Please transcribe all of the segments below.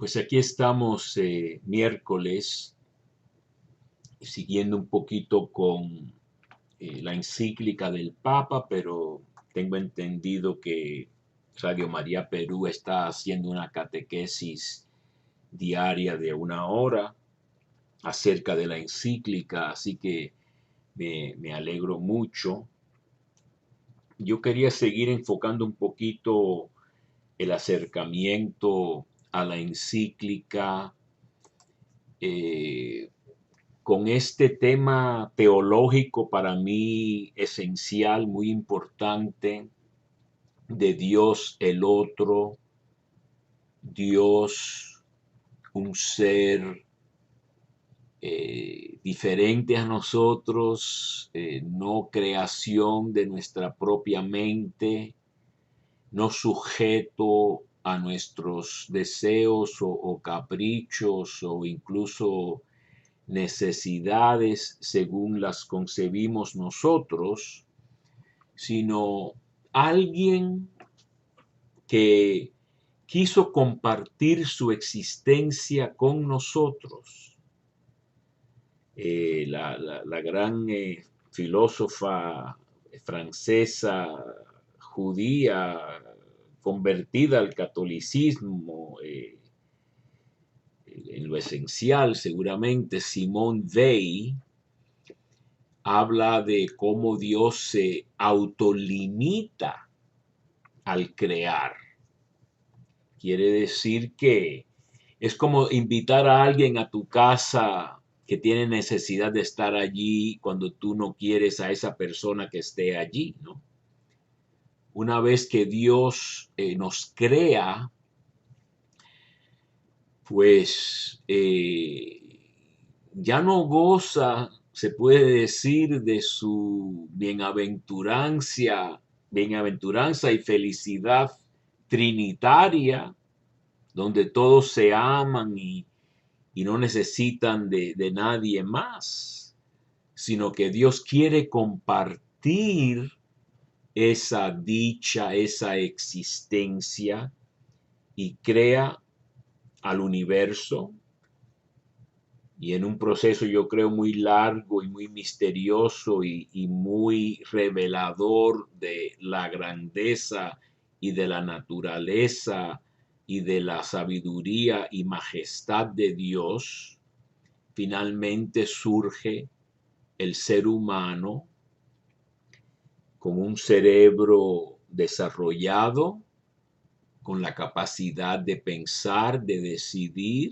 Pues aquí estamos miércoles, siguiendo un poquito con la encíclica del Papa, pero tengo entendido que Radio María Perú está haciendo una catequesis diaria de 1 hora acerca de la encíclica, así que me alegro mucho. Yo quería seguir enfocando un poquito el acercamiento a la encíclica eh, con este tema teológico para mí esencial, muy importante, de Dios el otro, Dios un ser diferente a nosotros, no creación de nuestra propia mente, no sujeto a nuestros deseos o caprichos o incluso necesidades según las concebimos nosotros, sino alguien que quiso compartir su existencia con nosotros. La gran filósofa francesa judía convertida al catolicismo, en lo esencial seguramente, Simone Weil, habla de cómo Dios se autolimita al crear. Quiere decir que es como invitar a alguien a tu casa que tiene necesidad de estar allí cuando tú no quieres a esa persona que esté allí, ¿no? Una vez que Dios nos crea, pues ya no goza, se puede decir, de su bienaventuranza y felicidad trinitaria, donde todos se aman y no necesitan de nadie más, sino que Dios quiere compartir esa dicha, esa existencia, y crea al universo, y en un proceso yo creo muy largo y muy misterioso y muy revelador de la grandeza y de la naturaleza y de la sabiduría y majestad de Dios, finalmente surge el ser humano con un cerebro desarrollado, con la capacidad de pensar, de decidir,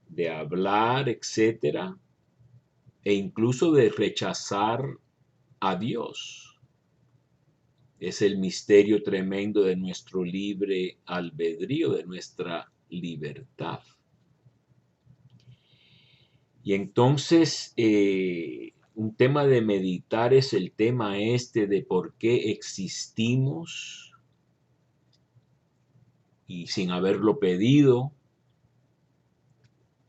de hablar, etcétera, e incluso de rechazar a Dios. Es el misterio tremendo de nuestro libre albedrío, de nuestra libertad. Y entonces, un tema de meditar es el tema este de por qué existimos y sin haberlo pedido,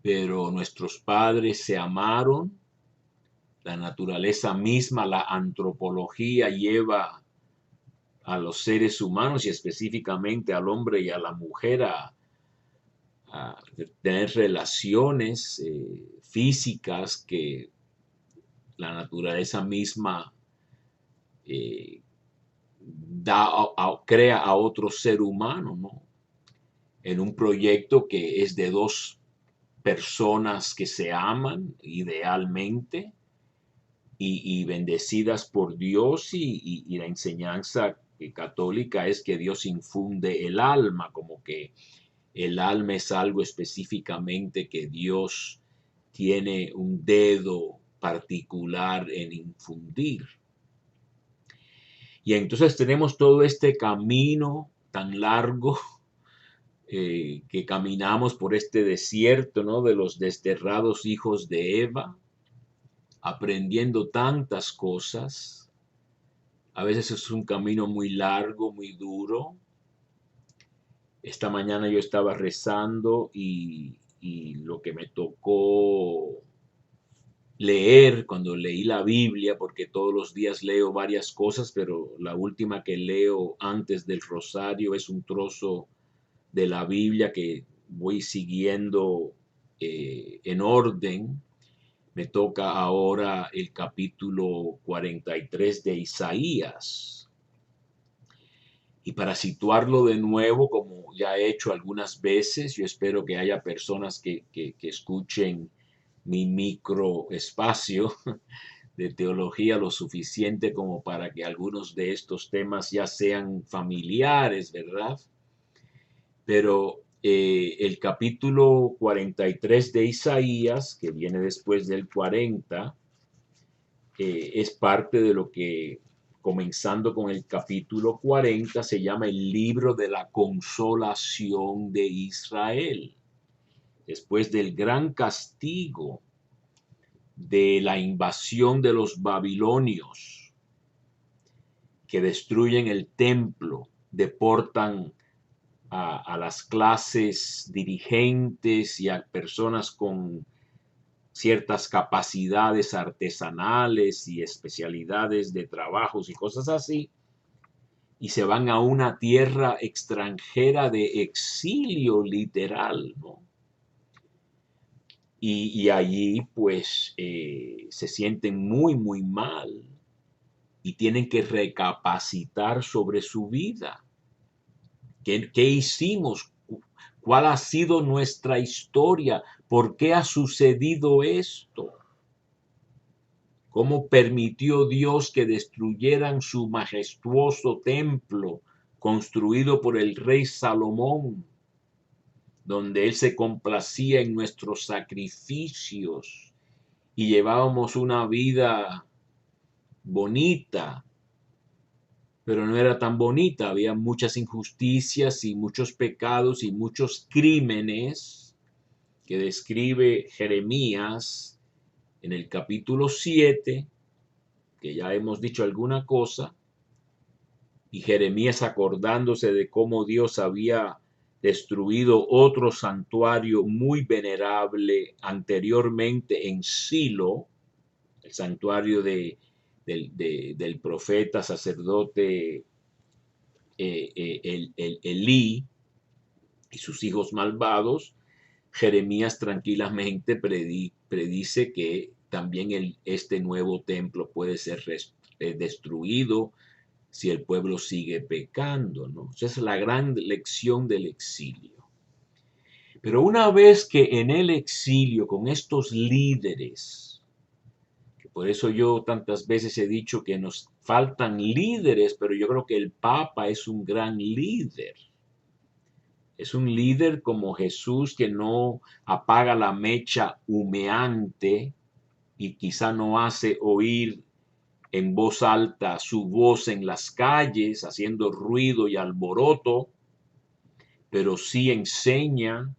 pero nuestros padres se amaron. La naturaleza misma, la antropología lleva a los seres humanos y específicamente al hombre y a la mujer a tener relaciones físicas que la naturaleza misma eh, crea a otro ser humano, ¿no? En un proyecto que es de dos personas que se aman idealmente y bendecidas por Dios, y la enseñanza católica es que Dios infunde el alma, como que el alma es algo específicamente que Dios tiene un dedo particular en infundir. Y entonces tenemos todo este camino tan largo que caminamos por este desierto, ¿no? De los desterrados hijos de Eva, aprendiendo tantas cosas. A veces es un camino muy largo, muy duro. Esta mañana yo estaba rezando y lo que me tocó leer cuando leí la Biblia, porque todos los días leo varias cosas, pero la última que leo antes del rosario es un trozo de la Biblia que voy siguiendo en orden. Me toca ahora el capítulo 43 de Isaías. Y para situarlo de nuevo, como ya he hecho algunas veces, yo espero que haya personas que escuchen mi microespacio de teología lo suficiente como para que algunos de estos temas ya sean familiares, ¿verdad? Pero el capítulo 43 de Isaías, que viene después del 40, es parte de lo que, comenzando con el capítulo 40, se llama el libro de la consolación de Israel. Después del gran castigo de la invasión de los babilonios, que destruyen el templo, deportan a las clases dirigentes y a personas con ciertas capacidades artesanales y especialidades de trabajos y cosas así, y se van a una tierra extranjera de exilio literal, ¿no? Y allí pues se sienten muy mal y tienen que recapacitar sobre su vida. ¿Qué hicimos? ¿Cuál ha sido nuestra historia? ¿Por qué ha sucedido esto? ¿Cómo permitió Dios que destruyeran su majestuoso templo construido por el rey Salomón, donde él se complacía en nuestros sacrificios y llevábamos una vida bonita, pero no era tan bonita? Había muchas injusticias y muchos pecados y muchos crímenes que describe Jeremías en el capítulo 7, que ya hemos dicho alguna cosa, y Jeremías acordándose de cómo Dios había destruido otro santuario muy venerable anteriormente en Silo, el santuario del profeta sacerdote Elí y sus hijos malvados. Jeremías tranquilamente predice que también este nuevo templo puede ser destruido si el pueblo sigue pecando, ¿no? Esa es la gran lección del exilio. Pero una vez que en el exilio, con estos líderes, que por eso yo tantas veces he dicho que nos faltan líderes, pero yo creo que el Papa es un gran líder. Es un líder como Jesús, que no apaga la mecha humeante y quizá no hace oír en voz alta su voz en las calles, haciendo ruido y alboroto, pero sí enseña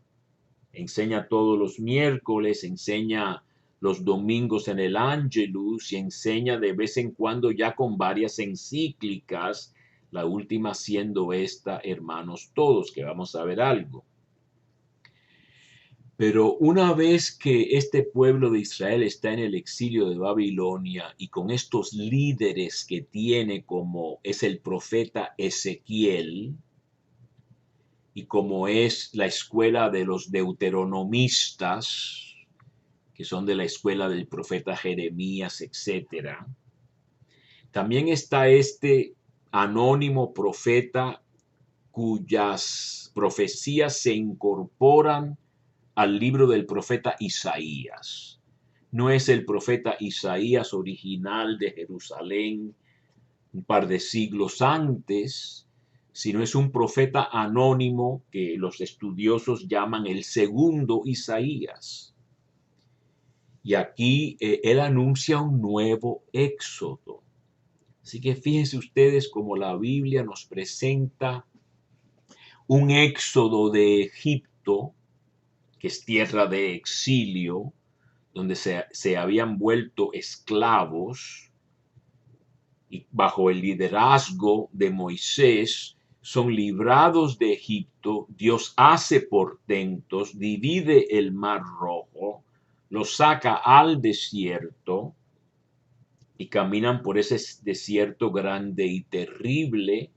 todos los miércoles, enseña los domingos en el Angelus y enseña de vez en cuando ya con varias encíclicas, la última siendo esta, Hermanos Todos, que vamos a ver algo. Pero una vez que este pueblo de Israel está en el exilio de Babilonia y con estos líderes que tiene, como es el profeta Ezequiel y como es la escuela de los deuteronomistas, que son de la escuela del profeta Jeremías, etc. También está este anónimo profeta cuyas profecías se incorporan al libro del profeta Isaías. No es el profeta Isaías original de Jerusalén un par de siglos antes, sino es un profeta anónimo que los estudiosos llaman el segundo Isaías. Y aquí él anuncia un nuevo éxodo. Así que fíjense ustedes cómo la Biblia nos presenta un éxodo de Egipto, que es tierra de exilio, donde se habían vuelto esclavos, y bajo el liderazgo de Moisés son librados de Egipto. Dios hace portentos, divide el mar Rojo, los saca al desierto y caminan por ese desierto grande y terrible,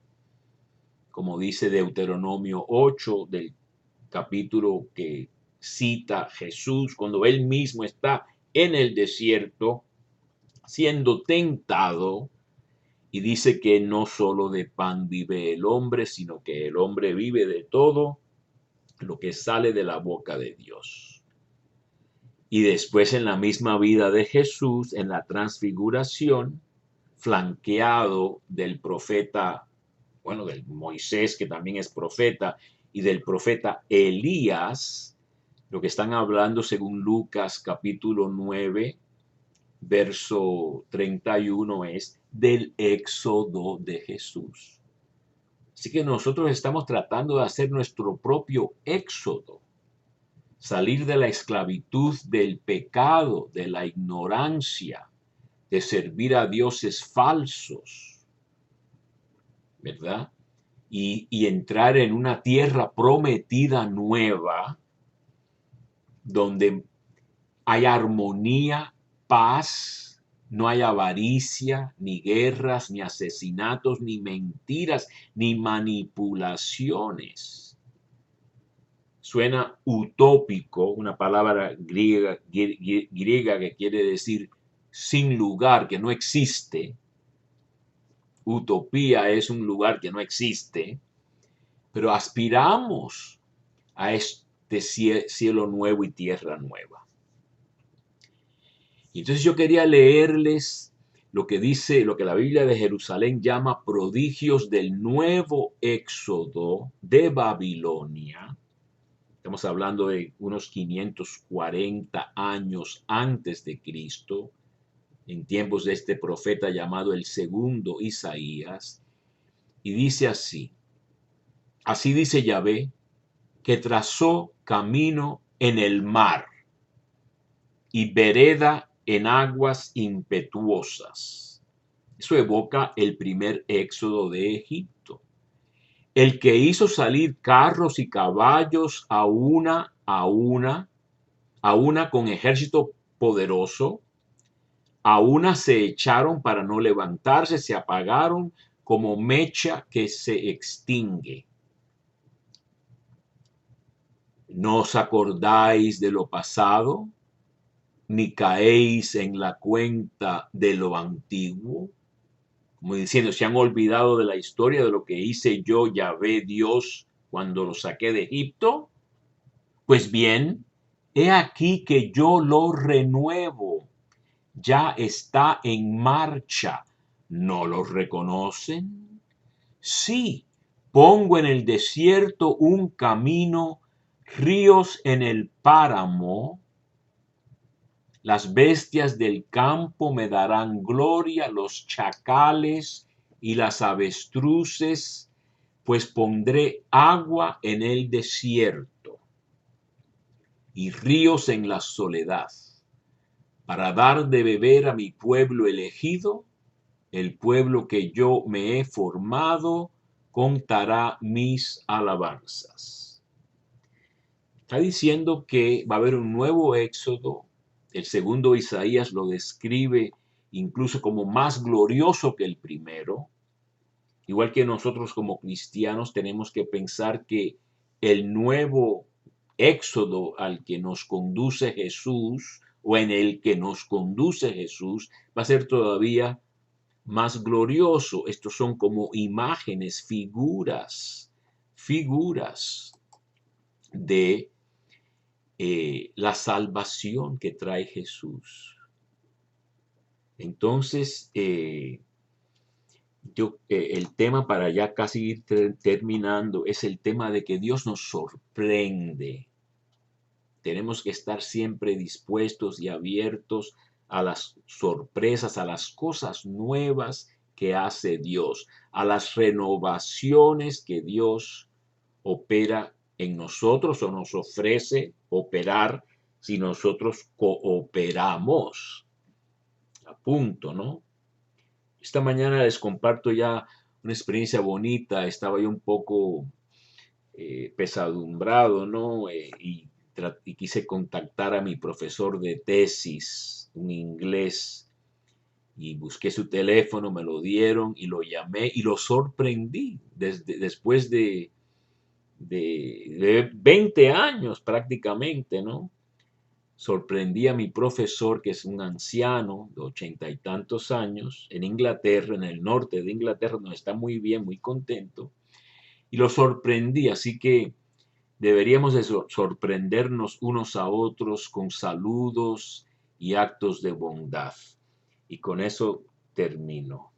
como dice Deuteronomio 8, del capítulo que cita Jesús cuando él mismo está en el desierto siendo tentado y dice que no solo de pan vive el hombre, sino que el hombre vive de todo lo que sale de la boca de Dios. Y después en la misma vida de Jesús, en la transfiguración, flanqueado del profeta, bueno, del Moisés, que también es profeta, y del profeta Elías, lo que están hablando según Lucas capítulo 9, verso 31 es del éxodo de Jesús. Así que nosotros estamos tratando de hacer nuestro propio éxodo, salir de la esclavitud del pecado, de la ignorancia, de servir a dioses falsos, ¿verdad? Y entrar en una tierra prometida nueva, donde hay armonía, paz, no hay avaricia, ni guerras, ni asesinatos, ni mentiras, ni manipulaciones. Suena utópico, una palabra griega que quiere decir sin lugar, que no existe. Utopía es un lugar que no existe, pero aspiramos a este cielo nuevo y tierra nueva. Y entonces yo quería leerles lo que dice, lo que la Biblia de Jerusalén llama prodigios del nuevo éxodo de Babilonia. Estamos hablando de unos 540 años antes de Cristo, en tiempos de este profeta llamado el segundo Isaías. Y dice así dice Yahvé, que trazó camino en el mar y vereda en aguas impetuosas. Eso evoca el primer éxodo de Egipto. El que hizo salir carros y caballos a una con ejército poderoso, a una se echaron para no levantarse, se apagaron como mecha que se extingue. ¿No os acordáis de lo pasado, ni caéis en la cuenta de lo antiguo? Como diciendo, se han olvidado de la historia de lo que hice yo, Yahvé Dios, cuando lo saqué de Egipto. Pues bien, he aquí que yo lo renuevo, ya está en marcha. ¿No lo reconocen? Sí, pongo en el desierto un camino, ríos en el páramo. Las bestias del campo me darán gloria, los chacales y las avestruces, pues pondré agua en el desierto y ríos en la soledad, para dar de beber a mi pueblo elegido. El pueblo que yo me he formado contará mis alabanzas. Está diciendo que va a haber un nuevo éxodo. El segundo Isaías lo describe incluso como más glorioso que el primero. Igual que nosotros como cristianos tenemos que pensar que el nuevo éxodo al que nos conduce Jesús, o en el que nos conduce Jesús, va a ser todavía más glorioso. Estos son como imágenes, figuras de la salvación que trae Jesús. Entonces, el tema para ya casi ir terminando es el tema de que Dios nos sorprende. Tenemos que estar siempre dispuestos y abiertos a las sorpresas, a las cosas nuevas que hace Dios, a las renovaciones que Dios opera en nosotros o nos ofrece operar si nosotros cooperamos. A punto, ¿no? Esta mañana les comparto ya una experiencia bonita. Estaba yo un poco pesadumbrado, ¿no? Y quise contactar a mi profesor de tesis, un inglés, y busqué su teléfono, me lo dieron y lo llamé y lo sorprendí después de de 20 años prácticamente, ¿no? Sorprendí a mi profesor, que es un anciano de 80 y tantos años, en Inglaterra, en el norte de Inglaterra, donde está muy bien, muy contento, y lo sorprendí, así que deberíamos de sorprendernos unos a otros con saludos y actos de bondad. Y con eso termino.